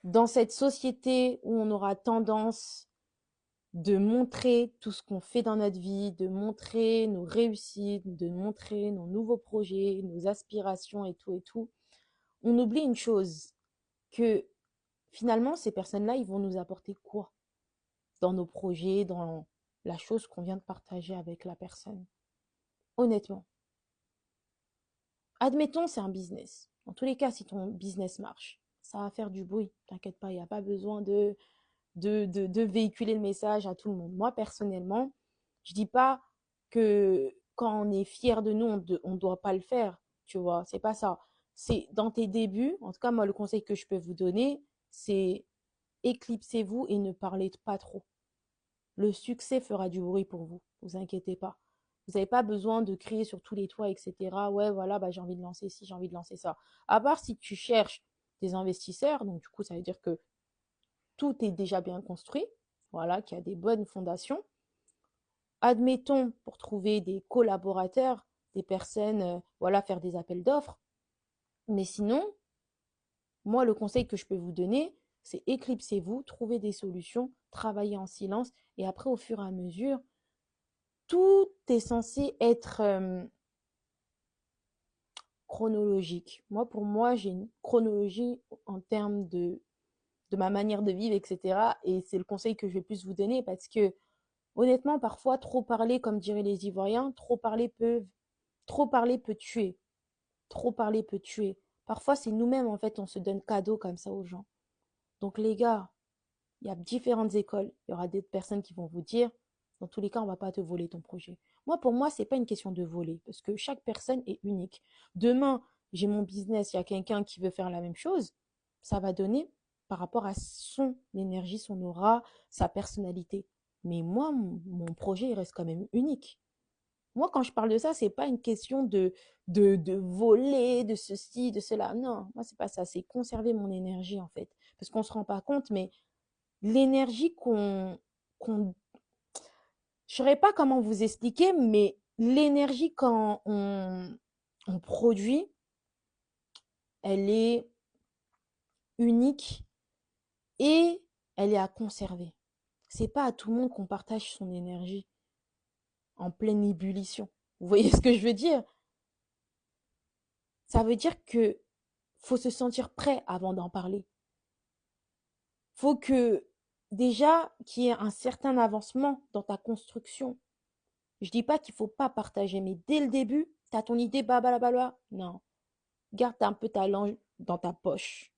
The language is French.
Dans cette société où on aura tendance de montrer tout ce qu'on fait dans notre vie, de montrer nos réussites, de montrer nos nouveaux projets, nos aspirations et tout, on oublie une chose, que finalement, ces personnes-là, ils vont nous apporter quoi dans nos projets, dans la chose qu'on vient de partager avec la personne. Honnêtement, admettons, c'est un business. Dans tous les cas, si ton business marche, ça va faire du bruit. T'inquiète pas, il n'y a pas besoin de véhiculer le message à tout le monde. Moi, personnellement, je dis pas que quand on est fier de nous, on doit pas le faire. Tu vois, c'est pas ça. C'est dans tes débuts, en tout cas, moi, le conseil que je peux vous donner, c'est éclipsez-vous et ne parlez pas trop. Le succès fera du bruit pour vous. Vous inquiétez pas. Vous n'avez pas besoin de crier sur tous les toits, etc. Ouais, voilà, bah, j'ai envie de lancer ci, j'ai envie de lancer ça. À part si tu cherches des investisseurs, donc du coup, ça veut dire que tout est déjà bien construit, voilà, qu'il y a des bonnes fondations. Admettons, pour trouver des collaborateurs, des personnes, voilà, faire des appels d'offres. Mais sinon, moi, le conseil que je peux vous donner, c'est éclipsez-vous, trouvez des solutions, travaillez en silence, et après, au fur et à mesure, tout est censé être chronologique. Moi, pour moi, j'ai une chronologie en termes de ma manière de vivre, etc. Et c'est le conseil que je vais plus vous donner parce que, honnêtement, parfois, trop parler, comme diraient les Ivoiriens, trop parler peut tuer. Trop parler peut tuer. Parfois, c'est nous-mêmes, en fait, on se donne cadeau comme ça aux gens. Donc, les gars, il y a différentes écoles. Il y aura des personnes qui vont vous dire, dans tous les cas, on ne va pas te voler ton projet. Moi, pour moi, c'est pas une question de voler, parce que chaque personne est unique. Demain, j'ai mon business, il y a quelqu'un qui veut faire la même chose, ça va donner par rapport à son énergie, son aura, sa personnalité. Mais moi, mon projet, il reste quand même unique. Moi, quand je parle de ça, c'est pas une question de voler, de ceci, de cela. Non, moi, c'est pas ça. C'est conserver mon énergie, en fait. Parce qu'on se rend pas compte, mais l'énergie qu'on je saurais pas comment vous expliquer, mais l'énergie quand on produit, elle est unique et elle est à conserver. C'est pas à tout le monde qu'on partage son énergie en pleine ébullition. Vous voyez ce que je veux dire? Ça veut dire que faut se sentir prêt avant d'en parler. Faut que déjà qu'il y ait un certain avancement dans ta construction. Je dis pas qu'il faut pas partager, mais dès le début, tu as ton idée, blablabla. Non, garde un peu ta langue dans ta poche.